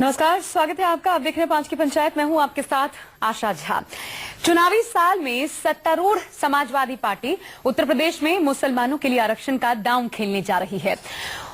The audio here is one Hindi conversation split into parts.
नमस्कार, स्वागत है आपका। आप देख रहे हैं 5 की पंचायत। मैं हूं आपके साथ आशा झा। चुनावी साल में सत्तारूढ़ समाजवादी पार्टी उत्तर प्रदेश में मुसलमानों के लिए आरक्षण का दांव खेलने जा रही है।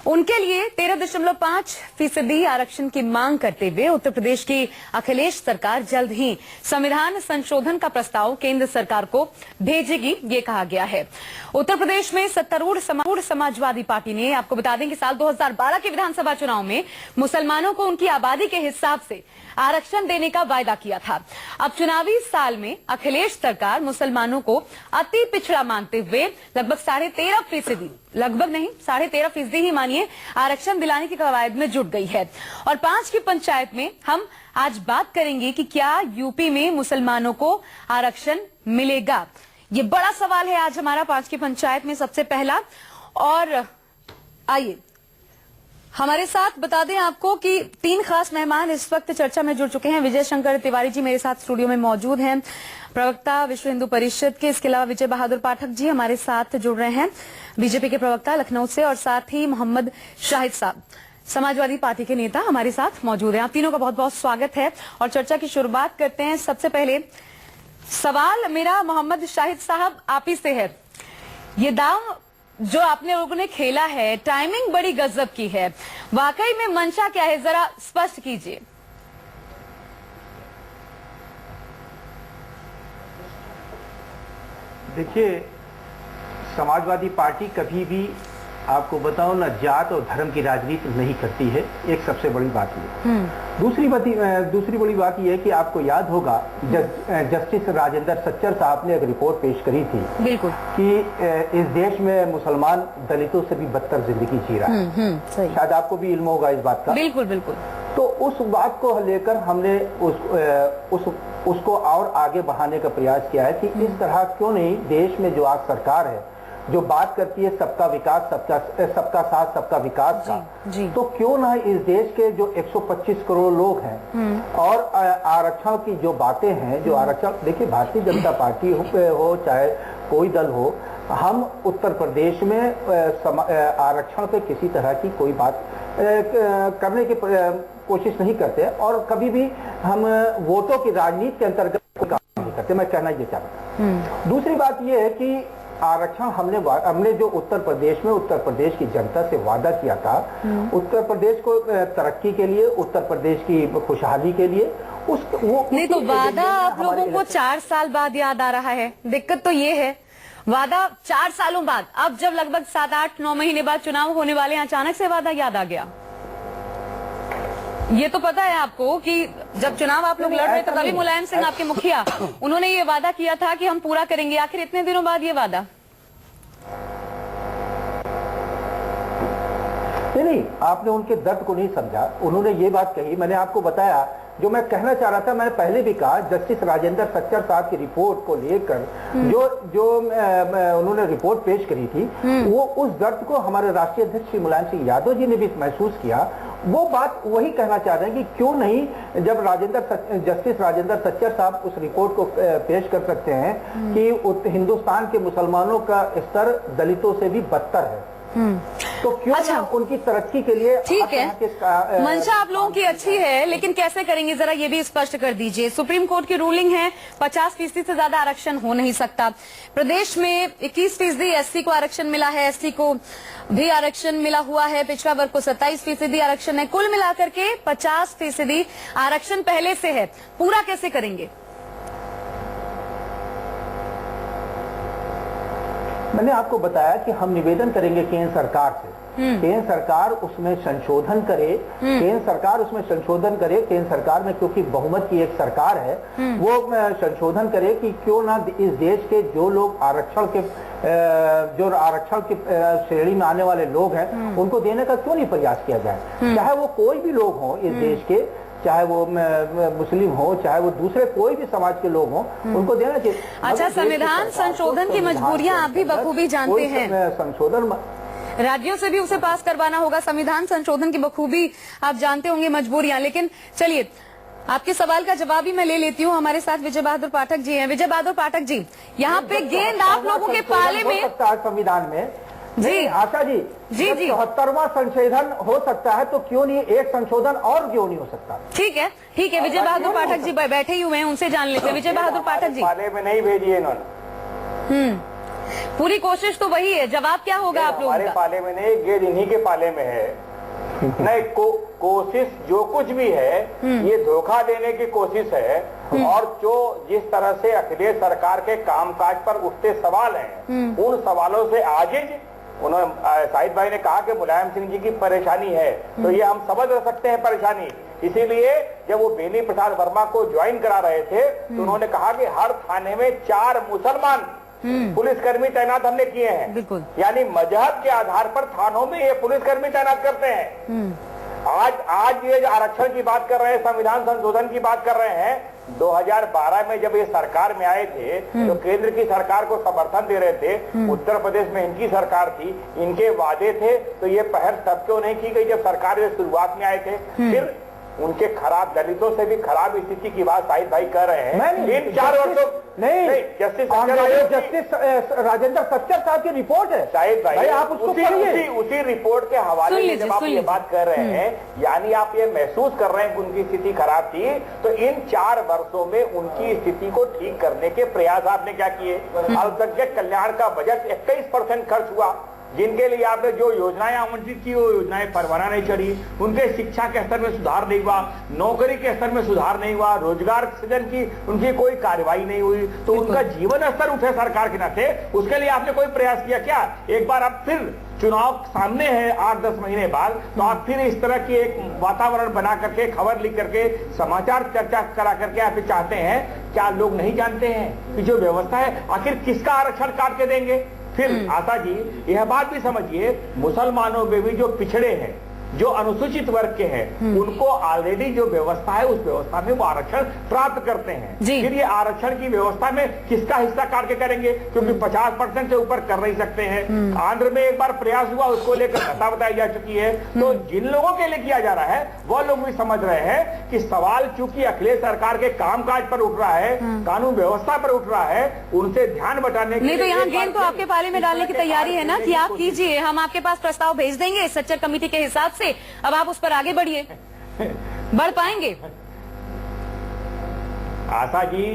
उनके लिए 13.5% आरक्षण की मांग करते हुए उत्तर प्रदेश की अखिलेश सरकार जल्द ही संविधान संशोधन का प्रस्ताव केंद्र सरकार को भेजेगी, ये कहा गया है। उत्तर प्रदेश में सत्तारूढ़ समाजवादी पार्टी ने, आपको बता दें कि साल 2012 के विधानसभा चुनाव में मुसलमानों को उनकी आबादी के हिसाब से आरक्षण देने का वायदा किया था। अब चुनावी साल में अखिलेश सरकार मुसलमानों को अति पिछड़ा मानते हुए लगभग 13.5%, लगभग नहीं 13.5% ही मानिए, आरक्षण दिलाने की कवायद में जुट गई है। और 5 की पंचायत में हम आज बात करेंगे कि क्या यूपी में मुसलमानों को आरक्षण मिलेगा। ये बड़ा सवाल है आज हमारा 5 की पंचायत में सबसे पहला। और आइए हमारे साथ बता दें आपको कि 3 खास मेहमान इस वक्त चर्चा में जुड़ चुके हैं। विजय शंकर तिवारी जी मेरे साथ स्टूडियो में मौजूद हैं, प्रवक्ता विश्व हिंदू परिषद के। इसके अलावा विजय बहादुर पाठक जी हमारे साथ जुड़ रहे हैं, बीजेपी के प्रवक्ता लखनऊ से। और साथ ही मोहम्मद शाहिद साहब, समाजवादी पार्टी के नेता, हमारे साथ मौजूद हैं। आप तीनों का बहुत बहुत स्वागत है और चर्चा की शुरुआत करते हैं। सबसे पहले सवाल मेरा मोहम्मद शाहिद साहब आप ही से है। ये दांव जो आपने लोगों ने खेला है, टाइमिंग बड़ी गजब की है। वाकई में मंशा क्या है, जरा स्पष्ट कीजिए। देखिए, समाजवादी पार्टी कभी भी, आपको बताओ ना, जात और धर्म की राजनीति नहीं करती है। एक सबसे बड़ी बात ये। दूसरी बड़ी बात यह है कि आपको याद होगा जस्टिस राजेंद्र सच्चर साहब ने एक रिपोर्ट पेश करी थी, बिल्कुल, कि इस देश में मुसलमान दलितों से भी बदतर जिंदगी जी रहा है। शायद आपको भी इल्म होगा इस बात का। बिल्कुल बिल्कुल। तो उस बात को लेकर हमने उसको और आगे बढ़ाने का प्रयास किया है कि इस तरह क्यों नहीं देश में जो आज सरकार है, जो बात करती है सबका विकास, सबका साथ सबका विकास का, तो क्यों ना इस देश के जो 125 करोड़ लोग हैं और आरक्षण की जो बातें हैं, जो आरक्षण, देखिए भारतीय जनता पार्टी हो चाहे कोई दल हो, हम उत्तर प्रदेश में आरक्षण पे किसी तरह की कोई बात करने की कोशिश नहीं करते और कभी भी हम वोटों की राजनीति के अंतर्गत कोई काम नहीं करते। मैं कहना ये चाहता हूँ। दूसरी बात यह है कि आरक्षण हमने जो उत्तर प्रदेश की जनता से वादा किया था, उत्तर प्रदेश को तरक्की के लिए, उत्तर प्रदेश की खुशहाली के लिए, वो नहीं तो वादा आप लोगों को 4 साल बाद याद आ रहा है। दिक्कत तो ये है, वादा 4 सालों बाद, अब जब लगभग 7, 8, 9 महीने बाद चुनाव होने वाले हैं, अचानक से वादा याद आ गया। ये तो पता है आपको कि जब चुनाव आप लोग लड़ रहे थे तभी मुलायम सिंह आपके मुखिया, उन्होंने ये वादा किया था कि हम पूरा करेंगे। आखिर इतने दिनों बाद ये वादा नहीं, आपने उनके दर्द को नहीं समझा। उन्होंने ये बात कही, मैंने आपको बताया जो मैं कहना चाह रहा था। मैंने पहले भी कहा, जस्टिस राजेंद्र सच्चर साहब की रिपोर्ट को लेकर जो उन्होंने रिपोर्ट पेश करी थी, वो उस दर्द को हमारे राष्ट्रीय अध्यक्ष श्री मुलायम सिंह यादव जी ने भी महसूस किया। वो बात वही कहना चाह रहे हैं कि क्यों नहीं, जब जस्टिस राजेंद्र सच्चर साहब उस रिपोर्ट को पेश कर सकते हैं कि हिंदुस्तान के मुसलमानों का स्तर दलितों से भी बदतर है, तो क्यों अच्छा, उनकी तरक्की के लिए। ठीक है, मंशा आप लोगों की अच्छी है, लेकिन कैसे करेंगे जरा ये भी स्पष्ट कर दीजिए। सुप्रीम कोर्ट की रूलिंग है 50% से ज्यादा आरक्षण हो नहीं सकता। प्रदेश में 21% एससी को आरक्षण मिला है, एसटी को भी आरक्षण मिला हुआ है, पिछड़ा वर्ग को 27% आरक्षण है। कुल मिलाकर के 50% आरक्षण पहले से है। पूरा कैसे करेंगे? मैंने आपको बताया कि हम निवेदन करेंगे केंद्र सरकार से, केंद्र सरकार उसमें संशोधन करे, केंद्र सरकार में, क्योंकि बहुमत की एक सरकार है, वो संशोधन करे कि क्यों ना इस देश के जो लोग आरक्षण के श्रेणी में आने वाले लोग हैं, उनको देने का क्यों नहीं प्रयास किया जाए। चाहे वो कोई भी लोग हों इस देश के, चाहे वो मुस्लिम हो, चाहे वो दूसरे कोई भी समाज के लोग हों, उनको देना चाहिए। अच्छा, संविधान संशोधन की मजबूरियां आप भी बखूबी जानते हैं। संशोधन राज्यों से भी उसे पास करवाना होगा। संविधान संशोधन की बखूबी आप जानते होंगे मजबूरियां। लेकिन चलिए, आपके सवाल का जवाब भी मैं ले लेती हूँ। हमारे साथ विजय बहादुर पाठक जी हैं। विजय बहादुर पाठक जी, यहाँ पे गेंद आप लोगों के पाले में संविधान में जी आशा जी, जी, जब जी। 74वां संशोधन हो सकता है तो क्यों नहीं एक संशोधन और क्यों नहीं हो सकता? ठीक है, ठीक है। विजय बहादुर पाठक जी बैठे ही हुए हैं, उनसे जान लेते हैं। विजय बहादुर पाठक जी, पाले में नहीं भेजी है इन्होंने। पूरी कोशिश तो वही है, जवाब क्या होगा आप लोगों हमारे का? पाले में नहीं, गेज इन्हीं के पाले में है। नहीं, कोशिश जो कुछ भी है ये धोखा देने की कोशिश है। और जो जिस तरह से अखिलेश सरकार के कामकाज पर उठते सवाल हैं, उन सवालों से आजिज उन्होंने, शाहिद भाई ने कहा कि मुलायम सिंह जी की परेशानी है, तो ये हम समझ सकते हैं परेशानी। इसीलिए जब वो बेनी प्रसाद वर्मा को ज्वाइन करा रहे थे तो उन्होंने कहा कि हर थाने में 4 मुसलमान पुलिसकर्मी तैनात हमने किए हैं। बिल्कुल। यानी मजहब के आधार पर थानों में ये पुलिसकर्मी तैनात करते हैं। आज ये जो आरक्षण की बात कर रहे हैं, संविधान संशोधन की बात कर रहे हैं, 2012 में जब ये सरकार में आए थे तो केंद्र की सरकार को समर्थन दे रहे थे। उत्तर प्रदेश में इनकी सरकार थी, इनके वादे थे, तो ये पहल तब क्यों नहीं की गई जब सरकार के शुरुआत में आए थे? फिर उनके खराब, दलितों से भी खराब स्थिति की बात शाहिद भाई कर रहे हैं। इन 4 वर्षों नहीं, जस्टिस जस्टिस राजेंद्र सच्चर साहब की रिपोर्ट है शाहिद भाई, आप उसको पढ़िए। उसी रिपोर्ट के हवाले सुन से जब आप ये बात कर रहे हैं, यानी आप ये महसूस कर रहे हैं कि उनकी स्थिति खराब थी, तो इन 4 वर्षों में उनकी स्थिति को ठीक करने के प्रयास आपने क्या किए? अल्पसंख्यक कल्याण का बजट 21% खर्च हुआ। जिनके लिए आपने जो योजनाएं आवंटित की वो योजनाएं परवाना नहीं चढ़ी, उनके शिक्षा के स्तर में सुधार नहीं हुआ, नौकरी के स्तर में सुधार नहीं हुआ, रोजगार सृजन की उनकी कोई कार्रवाई नहीं हुई, तो उनका जीवन स्तर उठे सरकार के नाते, उसके लिए आपने कोई प्रयास किया क्या? एक बार आप फिर चुनाव सामने है 8-10 महीने बाद, तो आप फिर इस तरह की एक वातावरण बना करके, खबर लिख करके, समाचार चर्चा करा करके आप चाहते हैं? क्या लोग नहीं जानते हैं कि जो व्यवस्था है, आखिर किसका आरक्षण काट के देंगे? फिर आशा जी, यह बात भी समझिए, मुसलमानों में भी जो पिछड़े हैं, जो अनुसूचित वर्ग के हैं, उनको ऑलरेडी जो व्यवस्था है उस व्यवस्था में वो आरक्षण प्राप्त करते हैं। फिर ये आरक्षण की व्यवस्था में किसका हिस्सा काट के करेंगे? क्योंकि 50% से ऊपर कर नहीं सकते हैं। आंध्र में एक बार प्रयास हुआ, उसको लेकर घटना बताई जा चुकी है। तो जिन लोगों के लिए किया जा रहा है वह लोग भी समझ रहे हैं कि सवाल चूंकि अखिलेश सरकार के कामकाज पर उठ रहा है, कानून व्यवस्था पर उठ रहा है, उनसे ध्यान बटाने के नहीं, तो लिए यहाँ गेंद तो आपके पाले में डालने की तैयारी है ना कि आप कीजिए, हम आपके पास प्रस्ताव भेज देंगे सच्चर कमेटी के हिसाब से, अब आप उस पर आगे बढ़िए। बढ़ पाएंगे? आशा जी,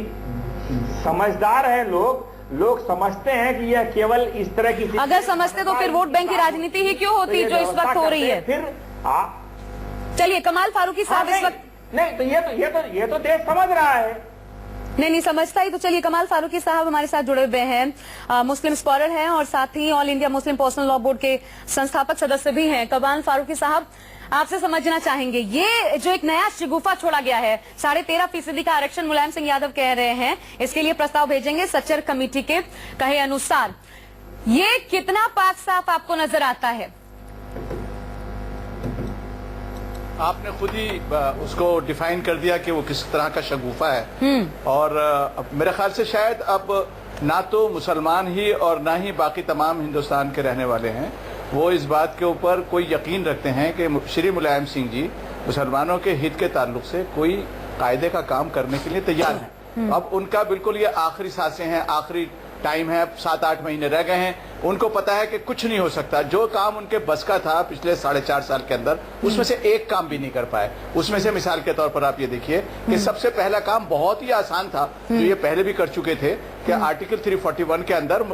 समझदार है लोग समझते हैं कि यह केवल इस तरह की, अगर समझते तो फिर वोट बैंक की राजनीति ही क्यों होती जो इस वक्त हो रही है? फिर चलिए, कमाल फारूकी साहब इस वक्त नहीं, तो ये तो देश समझ रहा है। नहीं समझता ही तो चलिए, कमाल फारूकी साहब हमारे साथ जुड़े हुए हैं, मुस्लिम स्कॉलर हैं और साथ ही All India Muslim personal law board के संस्थापक सदस्य भी हैं। कमाल फारूकी साहब, आपसे समझना चाहेंगे, ये जो एक नया शिगुफा छोड़ा गया है, 13.5% का आरक्षण मुलायम सिंह यादव कह रहे हैं, इसके लिए प्रस्ताव भेजेंगे सच्चर कमेटी के कहे अनुसार, ये कितना पाक साफ आपको नजर आता है? आपने खुद ही उसको डिफाइन कर दिया कि वो किस तरह का शगुफा है। और मेरे ख्याल से शायद अब ना तो मुसलमान ही और ना ही बाकी तमाम हिंदुस्तान के रहने वाले हैं, वो इस बात के ऊपर कोई यकीन रखते हैं कि श्री मुलायम सिंह जी मुसलमानों के हित के ताल्लुक से कोई कायदे का काम करने के लिए तैयार हैं। अब उनका बिल्कुल ये आखिरी सांसें हैं, आखिरी टाइम है, 7-8 महीने रह गए हैं। उनको पता है कि कुछ नहीं हो सकता। जो काम उनके बस का था पिछले 4.5 साल के अंदर, उसमें से एक काम भी नहीं कर पाए। उसमें से मिसाल के तौर पर आप ये देखिए कि सबसे पहला काम बहुत ही आसान था, जो ये पहले भी कर चुके थे, कि आर्टिकल 341 के अंदर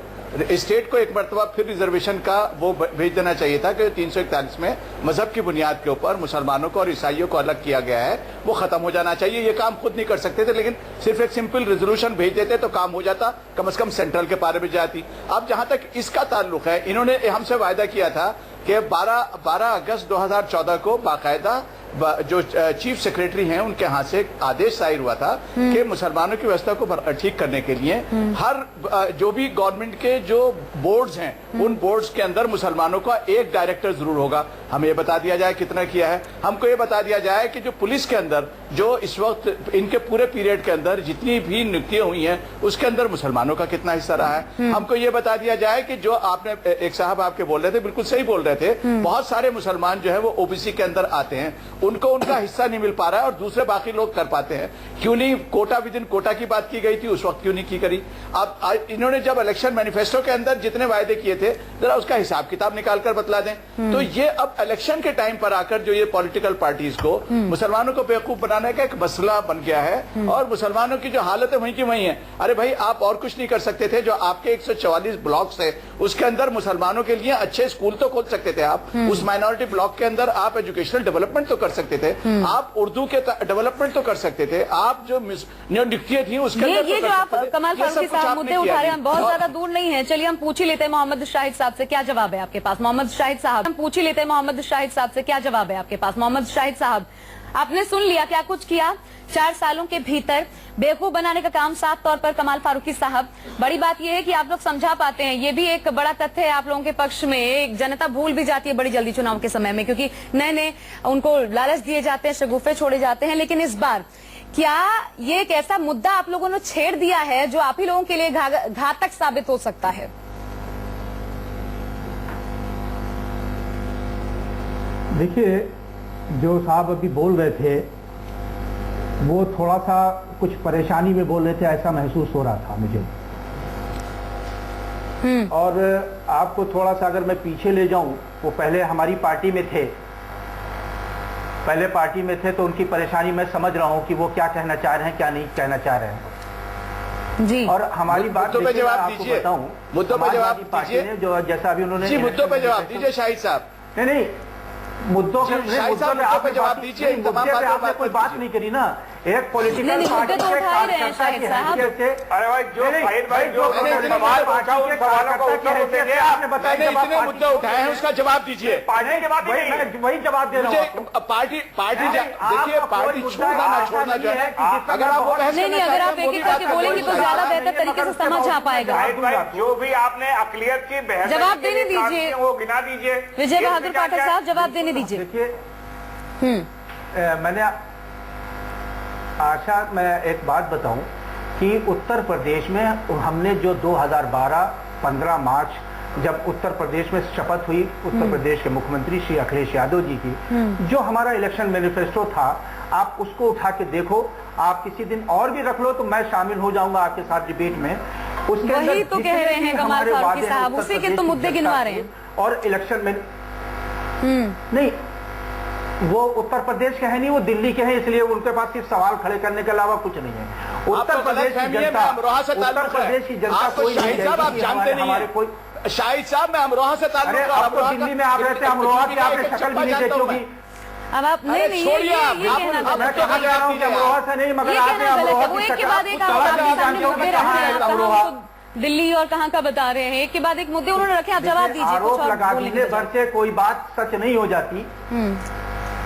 स्टेट को एक मरतबा फिर रिजर्वेशन का वो भेज देना चाहिए था कि 341 में मजहब की बुनियाद के ऊपर मुसलमानों को और ईसाइयों को अलग किया गया है, वो खत्म हो जाना चाहिए। ये काम खुद नहीं कर सकते थे, लेकिन सिर्फ एक सिंपल रेजोल्यूशन भेज देते तो काम हो जाता, कम से कम सेंट्रल के पारे में जाती। अब जहां तक इसका ताल्लुक है, इन्होंने हमसे वायदा किया था कि 12 अगस्त 2014 को बाकायदा जो चीफ सेक्रेटरी हैं उनके हाथ से एक आदेश जारी हुआ था कि मुसलमानों की व्यवस्था को ठीक करने के लिए हर जो भी गवर्नमेंट के जो बोर्ड्स हैं उन बोर्ड्स के अंदर मुसलमानों का एक डायरेक्टर जरूर होगा। हमें ये बता दिया जाए कितना किया है, हमको ये बता दिया जाए कि जो पुलिस के अंदर जो इस वक्त इनके पूरे पीरियड के अंदर जितनी भी नियुक्तियां हुई हैं उसके अंदर मुसलमानों का कितना हिस्सा रहा है। हमको ये बता दिया जाए कि जो आपने एक साहब आपके बोल रहे थे, बिल्कुल सही बोल रहे थे, बहुत सारे मुसलमान जो है वो ओबीसी के अंदर आते हैं, उनको उनका हिस्सा नहीं मिल पा रहा है और दूसरे बाकी लोग कर पाते हैं। क्यों नहीं कोटा विद इन कोटा की बात की गई थी, उस वक्त क्यों नहीं की करी? अब इन्होंने जब इलेक्शन मैनिफेस्टो के अंदर जितने वायदे किए थे, जरा उसका हिसाब किताब निकालकर बतला दें। तो ये अब इलेक्शन के टाइम पर आकर जो ये पॉलिटिकल पार्टीज को मुसलमानों को बेवकूफ बनाने का एक मसला बन गया है और मुसलमानों की जो हालत है वहीं की वहीं है। अरे भाई, आप और कुछ नहीं कर सकते थे? जो आपके 144 ब्लॉक्स है उसके अंदर मुसलमानों के लिए अच्छे स्कूल तो खोल सकते थे आप। उस माइनॉरिटी ब्लॉक के अंदर आप एजुकेशनल डेवलपमेंट तो कर सकते थे, आप उर्दू के डेवलपमेंट तो कर सकते थे, आप जो नियुक्तियां थी उसके अंदर ये जो आप कमाल फारूकी साहब मुद्दे उठा रहे हैं बहुत ज्यादा दूर नहीं है। चलिए हम पूछ ही लेते हैं मोहम्मद शाहिद साहब से, क्या जवाब है आपके पास? मोहम्मद शाहिद साहब, हम पूछ ही लेते हैं मोहम्मद शाहिद साहब से, क्या जवाब है आपके पास? मोहम्मद शाहिद साहब, आपने सुन लिया क्या कुछ किया 4 सालों के भीतर बेवकूफ बनाने का काम साफ तौर पर कमाल फारूकी साहब। बड़ी बात यह है कि आप लोग समझा पाते हैं, ये भी एक बड़ा तथ्य है आप लोगों के पक्ष में। एक जनता भूल भी जाती है बड़ी जल्दी चुनाव के समय में, क्योंकि नए नए उनको लालच दिए जाते हैं, शगुफे छोड़े जाते हैं। लेकिन इस बार क्या ये एक ऐसा मुद्दा आप लोगों ने छेड़ दिया है जो आप ही लोगों के लिए घातक साबित हो सकता है? देखिए, जो साहब अभी बोल रहे थे वो थोड़ा सा कुछ परेशानी में बोल रहे थे, ऐसा महसूस हो रहा था मुझे। और आपको थोड़ा सा अगर मैं पीछे ले जाऊं, वो पहले हमारी पार्टी में थे, तो उनकी परेशानी मैं समझ रहा हूं कि वो क्या कहना चाह रहे हैं, क्या नहीं कहना चाह रहे हैं जी। और हमारी बात मुद्दों पे जवाब आपको दीजिए, बताऊं, मुद्दों पे जवाब दीजिए, जो जैसा अभी उन्होंने जी मुद्दों पे जवाब दीजिए शाहिद साहब। नहीं, मुद्दों पे जवाब दीजिए। आपने कोई बात नहीं करी ना। एक पॉलिटिकल मुद्दे तो उठा ही रहे हैं शाहिद साहब। अरे भाई, जो शाहिद भाई जो सवाल पूछा उन सवालों का उत्तर देंगे। आपने बताया इतने मुद्दे उठाए हैं उसका जवाब दीजिए। पार्टी के बाद वही जवाब दे रहा हूँ। पार्टी देखिए, पार्टी छोड़ना ना छोड़ना जो है, अगर आप वो नहीं, अगर आप एक एक करके बोलेंगे तो ज्यादा बेहतर तरीके से समझ आ पाएगा। शाहिद भाई, जो भी आपने अकलियत की बेहतर जवाब देने दीजिए, वो गिना दीजिए। विजय बहादुर पाठक साहब जवाब देने दीजिए। देखिए, मैंने आशा, मैं एक बात बताऊं कि उत्तर प्रदेश में हमने जो 2012 15 मार्च जब उत्तर प्रदेश में शपथ हुई उत्तर प्रदेश के मुख्यमंत्री श्री अखिलेश यादव जी की, जो हमारा इलेक्शन मैनिफेस्टो था, आप उसको उठा के देखो। आप किसी दिन और भी रख लो तो मैं शामिल हो जाऊंगा आपके साथ डिबेट में। उसके वही तो कह रहे हैं कमाल फारूकी साहब, उसी के तो मुद्दे गिनवा रहे हैं। और इलेक्शन में नहीं, वो उत्तर प्रदेश के हैं नहीं, वो दिल्ली के हैं, इसलिए उनके पास सिर्फ सवाल खड़े करने के अलावा कुछ नहीं है। उत्तर प्रदेश की जनता, उत्तर प्रदेश की जनता कोई शाहिद साहब आप जानते नहीं हमारे कोई। शाहिद साहब, मैं अमरोहा से ताल्लुक है। आपको दिल्ली में आप रहते हैं, अमरोहा की आपने शक्ल भी नहीं देखी होगी। अब आप नहीं, ये कहना गलत मैं कहा जा रहा हूँ कि अमरोहा से नहीं, मगर आपने अमरोहा की एक के बाद एक दिल्ली और कहाँ का बता रहे हैं, एक के बाद एक मुद्दे उन्होंने रखे, आप जवाब दीजिए। आरोप लगा देने भर से कोई बात सच नहीं हो जाती।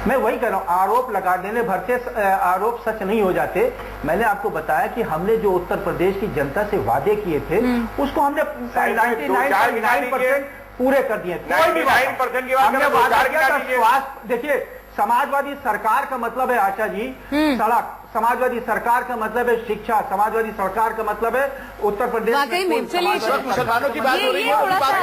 मैं वही कह रहा हूँ, आरोप लगा देने भर से आरोप सच नहीं हो जाते। मैंने आपको बताया कि हमने जो उत्तर प्रदेश की जनता से वादे किए थे उसको हमने 99% पूरे कर दिए। 99% की हमने वादा किया था स्वास्थ्य। देखिए, समाजवादी सरकार का मतलब है आशा जी सड़क, समाजवादी सरकार का मतलब है शिक्षा, समाजवादी सरकार का मतलब है उत्तर प्रदेश में मुसलमानों की बात हो रही है।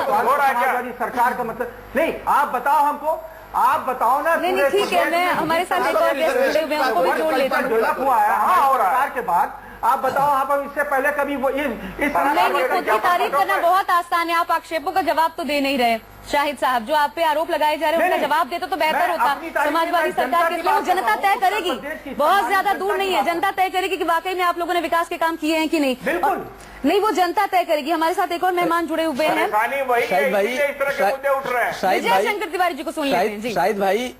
समाजवादी सरकार का मतलब नहीं। आप बताओ हमको, आप बताओ ना। नहीं, ठीक है, मैं हमारे साथ एक और गेस्ट जुड़े हुए हैं, उनको भी जोड़ लेता हूं। डेवलप हुआ है हाँ, और सरकार के बाद आप बताओ, आप इससे पहले कभी वो इस नहीं, खुद की तारीफ करना बहुत आसान है, आप आक्षेपों का जवाब तो दे नहीं रहे। शाहिद साहब, जो आप पे आरोप लगाए जा रहे हैं उनका जवाब देते तो बेहतर होता। समाजवादी सरकार के लिए जनता तय करेगी, बहुत ज्यादा दूर नहीं है, जनता तय करेगी कि वाकई में आप लोगों ने विकास के काम किए हैं कि नहीं। बिल्कुल नहीं, वो जनता तय करेगी। हमारे साथ एक और मेहमान जुड़े हुए हैं, शाहिद भाई, इस तरह के मुद्दे उठ रहे हैं। विजय शंकर तिवारी जी को सुन लेते हैं। शाहिद भाई,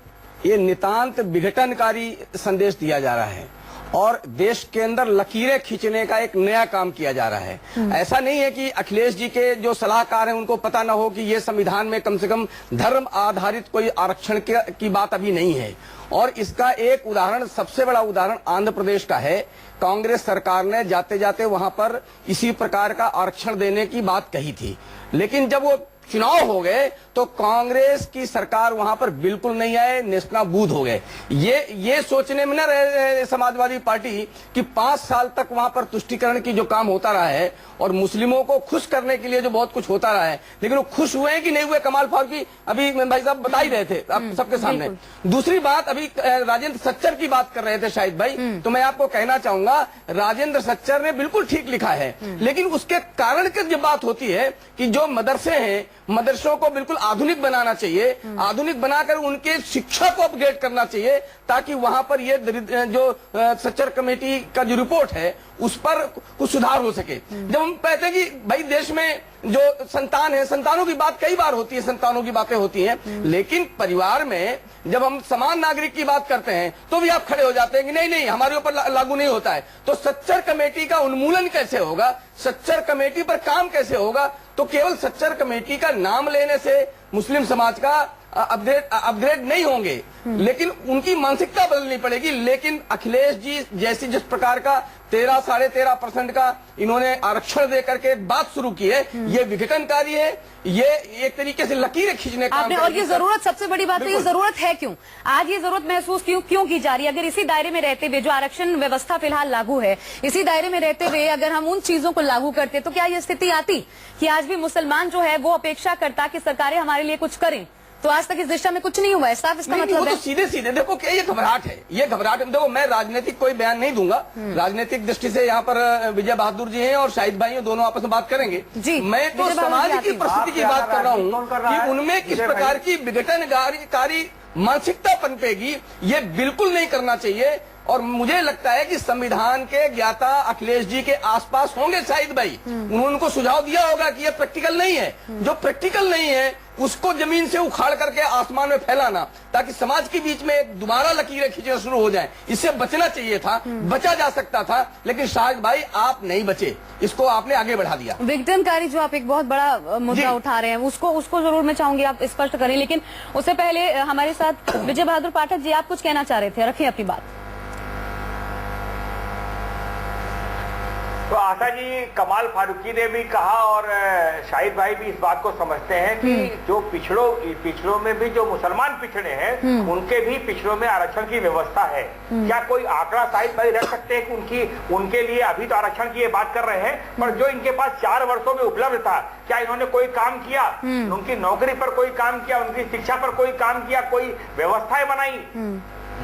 ये नितांत विघटनकारी संदेश दिया जा रहा है और देश के अंदर लकीरें खींचने का एक नया काम किया जा रहा है। ऐसा नहीं है कि अखिलेश जी के जो सलाहकार हैं उनको पता ना हो कि ये संविधान में कम से कम धर्म आधारित कोई आरक्षण की बात अभी नहीं है। और इसका एक उदाहरण, सबसे बड़ा उदाहरण आंध्र प्रदेश का है। कांग्रेस सरकार ने जाते जाते वहां पर इसी प्रकार का आरक्षण देने की बात कही थी, लेकिन जब वो चुनाव हो गए तो तो कांग्रेस की सरकार वहां पर बिल्कुल नहीं आए, नेस्तनाबूद हो गए। ये सोचने में न रहे समाजवादी पार्टी कि 5 साल तक वहां पर तुष्टीकरण की जो काम होता रहा है और मुस्लिमों को खुश करने के लिए जो बहुत कुछ होता रहा है, लेकिन वो खुश हुए हैं कि नहीं हुए, कमाल फारूकी अभी भाई साहब बता ही रहे थे आप सबके सामने। दूसरी बात, अभी राजेंद्र सच्चर की बात कर रहे थे शाहिद भाई, तो मैं आपको कहना चाहूंगा राजेंद्र सच्चर ने बिल्कुल ठीक लिखा है, लेकिन उसके कारण की जब बात होती है कि जो मदरसे हैं, मदरसों को बिल्कुल आधुनिक बनाना चाहिए, आधुनिक बनाकर उनके शिक्षा को अपग्रेड करना चाहिए, ताकि वहां पर ये जो सच्चर कमेटी का जो रिपोर्ट है उस पर कुछ सुधार हो सके। जब हम कहते हैं कि भाई देश में जो संतान है, संतानों की बात कई बार होती है, संतानों की बातें होती हैं, लेकिन परिवार में जब हम समान नागरिक की बात करते हैं तो भी आप खड़े हो जाते हैं कि नहीं नहीं हमारे ऊपर लागू नहीं होता है। तो सच्चर कमेटी का उन्मूलन कैसे होगा, सच्चर कमेटी पर काम कैसे होगा? तो केवल सच्चर कमेटी का नाम लेने से मुस्लिम समाज का अपग्रेड नहीं होंगे, लेकिन उनकी मानसिकता बदलनी पड़ेगी। लेकिन अखिलेश जी जैसी जिस प्रकार का 13-13.5% का इन्होंने आरक्षण दे करके बात शुरू की है, ये विघटनकारी है, ये एक तरीके से लकीरें खींचने का आपने। और ये जरूरत, सबसे बड़ी बात है, ये जरूरत है क्यों? आज ये जरूरत महसूस क्यों की जा रही है? अगर इसी दायरे में रहते हुए, जो आरक्षण व्यवस्था फिलहाल लागू है, इसी दायरे में रहते हुए अगर हम उन चीजों को लागू करते तो क्या ये स्थिति आती कि आज भी मुसलमान जो है वो अपेक्षा करता कि सरकारें हमारे लिए कुछ करें? तो आज तक इस दिशा में कुछ नहीं हुआ है, साफ इसका मतलब है। तो सीधे सीधे देखो कि ये घबराहट है, ये घबराहट। देखो मैं राजनीतिक कोई बयान नहीं दूंगा, राजनीतिक दृष्टि से यहाँ पर विजय बहादुर जी हैं और शाहिद भाई हैं, दोनों आपस में बात करेंगे जी। मैं तो समाज की परिस्थिति की बात कर रहा हूँ कि उनमें किस प्रकार की विघटनकारी मानसिकता पनपेगी, ये बिल्कुल नहीं करना चाहिए। और मुझे लगता है कि संविधान के ज्ञाता अखिलेश जी के आसपास होंगे शाहिद भाई, उन्होंने उनको सुझाव दिया होगा कि ये प्रैक्टिकल नहीं है। जो प्रैक्टिकल नहीं है उसको जमीन से उखाड़ करके आसमान में फैलाना, ताकि समाज के बीच में दोबारा लकीरें खींचना शुरू हो जाए, इससे बचना चाहिए था, बचा जा सकता था। लेकिन शाहिद भाई आप नहीं बचे, इसको आपने आगे बढ़ा दिया। विघटनकारी जो आप एक बहुत बड़ा मुद्दा उठा रहे हैं, उसको जरूर मैं चाहूंगी आप स्पष्ट करें, लेकिन उससे पहले हमारे साथ विजय बहादुर पाठक जी, आप कुछ कहना चाह रहे थे, रखिए अपनी बात। तो आशा जी, कमाल फारूकी ने भी कहा और शाहिद भाई भी इस बात को समझते हैं कि जो पिछड़ों में भी जो मुसलमान पिछड़े हैं, उनके भी पिछड़ों में आरक्षण की व्यवस्था है। क्या कोई आंकड़ा शाहिद भाई रख सकते हैं कि उनके लिए अभी तो आरक्षण की ये बात कर रहे हैं, पर जो इनके पास 4 वर्षों में उपलब्ध था, क्या इन्होंने कोई काम किया? उनकी नौकरी पर कोई काम किया, उनकी शिक्षा पर कोई काम किया, कोई व्यवस्थाएं बनाई?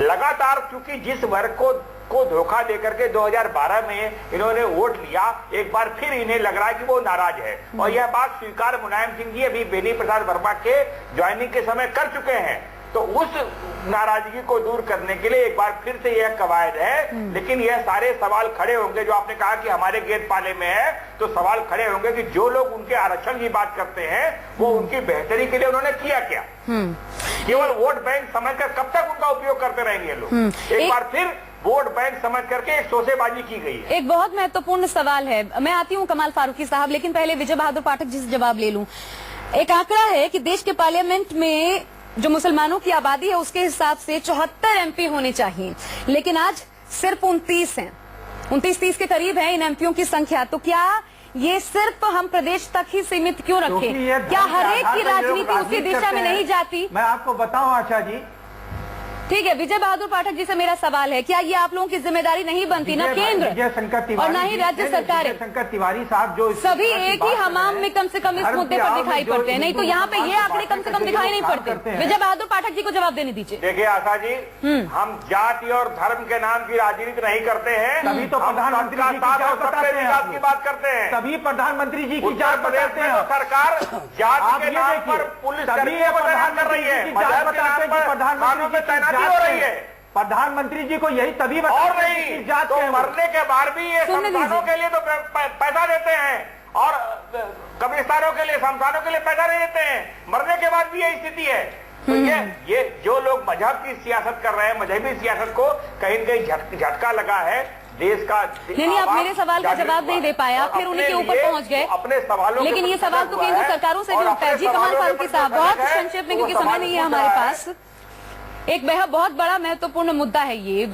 लगातार चूंकि जिस वर्ग को धोखा देकर के 2012 में इन्होंने वोट लिया, एक बार फिर इन्हें लग रहा है कि वो नाराज है। और यह बात स्वीकार मुलायम सिंह जी अभी बेनी प्रसाद वर्मा के ज्वाइनिंग के समय कर चुके हैं। तो उस नाराजगी को दूर करने के लिए एक बार फिर से यह कवायद है। लेकिन यह सारे सवाल खड़े होंगे, जो आपने कहा कि हमारे गेट पाले में है, तो सवाल खड़े होंगे कि जो लोग उनके आरक्षण की बात करते हैं, वो उनकी बेहतरी के लिए उन्होंने किया क्या? केवल वोट बैंक समझकर कब तक उनका उपयोग करते रहेंगे लोग? एक बार फिर वोट बैंक समझ करके एक शोषेबाजी की गई है। एक बहुत महत्वपूर्ण सवाल है, मैं आती हूँ कमाल फारूकी साहब, लेकिन पहले विजय बहादुर पाठक जी से जवाब ले लूं। एक आंकड़ा है कि देश के पार्लियामेंट में जो मुसलमानों की आबादी है उसके हिसाब से 74 एमपी होने चाहिए, लेकिन आज सिर्फ 29 हैं, 29-30 के करीब है इन एमपियों की संख्या। तो क्या ये सिर्फ हम प्रदेश तक ही सीमित क्यों रखें? क्या हर एक की राजनीति उसी दिशा में नहीं जाती? मैं आपको बताऊं आशा जी, ठीक है, विजय बहादुर पाठक जी से मेरा सवाल है, क्या ये आप लोगों की जिम्मेदारी नहीं बनती ना केंद्र और ना ही राज्य सरकारें? शंकर तिवारी साहब जो सभी एक ही हमाम में कम से कम इस मुद्दे पर दिखाई पड़ते हैं, नहीं तो यहाँ पे ये आंकड़े कम से कम दिखाई नहीं पड़ते। विजय बहादुर पाठक जी को जवाब देने दीजिए। देखिए आशा जी, हम जाति और धर्म के नाम की राजनीति नहीं करते हैं, तभी तो प्रधानमंत्री जी विकास की बात करते हैं, तभी प्रधानमंत्री जी की उत्तर प्रदेश में तो सरकार जाति के नाम पर पुलिस कर्मियों को तैनात कर रही है, मजहब के नाम पर थानों में तैनाती हो रही है। प्रधानमंत्री जी को यही तभी और नहीं तो मरने के बाद भी ये शमशानों के लिए तो पैसा देते हैं और कब्रिस्तानों के लिए, शमशानों के लिए पैसा नहीं देते हैं, मरने के बाद भी यही स्थिति है। तो ये जो लोग मजहब की सियासत कर रहे हैं, मजहबी सियासत को कहीं न कहीं झटका लगा है देश का। नहीं, आप मेरे सवाल का जवाब नहीं दे पाए, आप फिर उनके ऊपर पहुंच गए अपने सवालों, लेकिन ये सवाल तो केंद्र सरकारों से भी उठता है। जी कमाल फारूकी साहब, बहुत संक्षेप में, क्योंकि समय नहीं है हमारे पास। एक बहुत बड़ा महत्वपूर्ण मुद्दा है ये।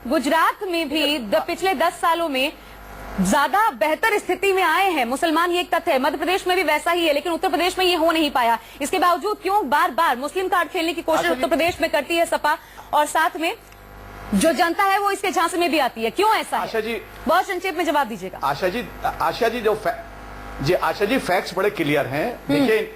गुजरात में भी पिछले 10 सालों में ज्यादा बेहतर स्थिति में आए हैं मुसलमान, ये एक तथ्य है। मध्य प्रदेश में भी वैसा ही है, लेकिन उत्तर प्रदेश में ये हो नहीं पाया। इसके बावजूद क्यों बार बार मुस्लिम कार्ड खेलने की कोशिश उत्तर प्रदेश में करती है सपा, और साथ में जो जनता है वो इसके झांसे में भी आती है? क्यों ऐसा आशा जी, बहुत संक्षेप में जवाब दीजिएगा। आशा जी फैक्ट्स बड़े क्लियर हैं। देखिए,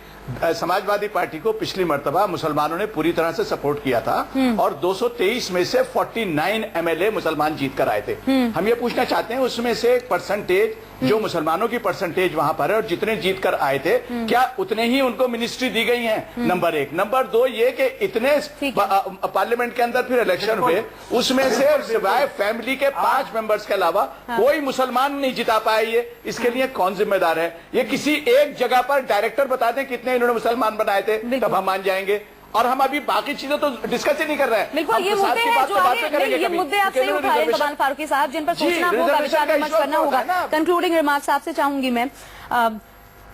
समाजवादी पार्टी को पिछली मर्तबा मुसलमानों ने पूरी तरह से सपोर्ट किया था और 223 में से 49 एमएलए मुसलमान जीत कर आए थे। हम ये पूछना चाहते हैं, उसमें से एक परसेंटेज जो मुसलमानों की परसेंटेज वहां पर है और जितने जीत कर आए थे, क्या उतने ही उनको मिनिस्ट्री दी गई है? नंबर एक। नंबर दो ये कि इतने पार्लियामेंट के अंदर फिर इलेक्शन हुए, उसमें से सिवाय फैमिली के 5 मेंबर्स के अलावा कोई मुसलमान नहीं जिता पाए। ये इसके लिए कौन जिम्मेदार है? ये किसी एक जगह पर डायरेक्टर बता दें कितने इन्होंने मुसलमान बनाए थे, तब हम मान जाएंगे। और हम अभी बाकी चीजें तो डिस्कस ही नहीं कर रहे हैं। बिल्कुल, ये मुद्दे हैं जो आगे, ये मुद्दे आपसे उठाए कमाल फारूकी साहब, जिन पर सोचना होगा, विचार विमर्श करना होगा। कंक्लूडिंग रिमार्क्स आपसे चाहूंगी मैं।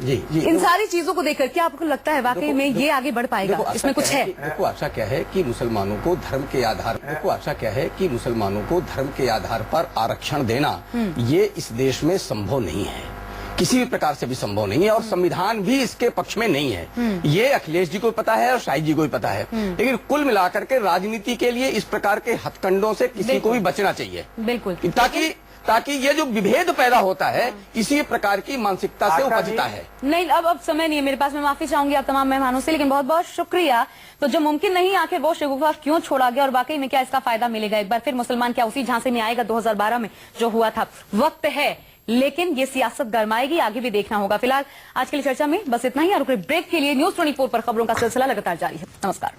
जी इन सारी चीजों को देखकर क्या आपको लगता है वाकई में ये आगे बढ़ पाएगा? इसमें कुछ है? देखो, आशा क्या है कि मुसलमानों को धर्म के आधार के आधार पर आरक्षण देना ये इस देश में संभव नहीं है, किसी भी प्रकार से भी संभव नहीं है, और संविधान भी इसके पक्ष में नहीं है। ये अखिलेश जी को पता है और शाहिद जी को भी पता है। लेकिन कुल मिलाकर के राजनीति के लिए इस प्रकार के हथकंडों से किसी को भी बचना चाहिए, बिल्कुल, ताकि ये जो विभेद पैदा होता है इसी प्रकार की मानसिकता से उपजता है। नहीं, अब समय नहीं है मेरे पास, मैं माफी चाहूंगी आप तमाम मेहमानों से, लेकिन बहुत बहुत शुक्रिया। तो जो मुमकिन नहीं, आखिर वो शगुफा क्यों छोड़ा गया और वाकई में क्या इसका फायदा मिलेगा? एक बार फिर मुसलमान क्या उसी झांसे में आएगा 2012 में जो हुआ था? वक्त है, लेकिन ये सियासत गरमाएगी, आगे भी देखना होगा। फिलहाल आज के लिए चर्चा में बस इतना ही। रुक ब्रेक के लिए न्यूज़ 24 पर खबरों का सिलसिला लगातार जारी है। नमस्कार।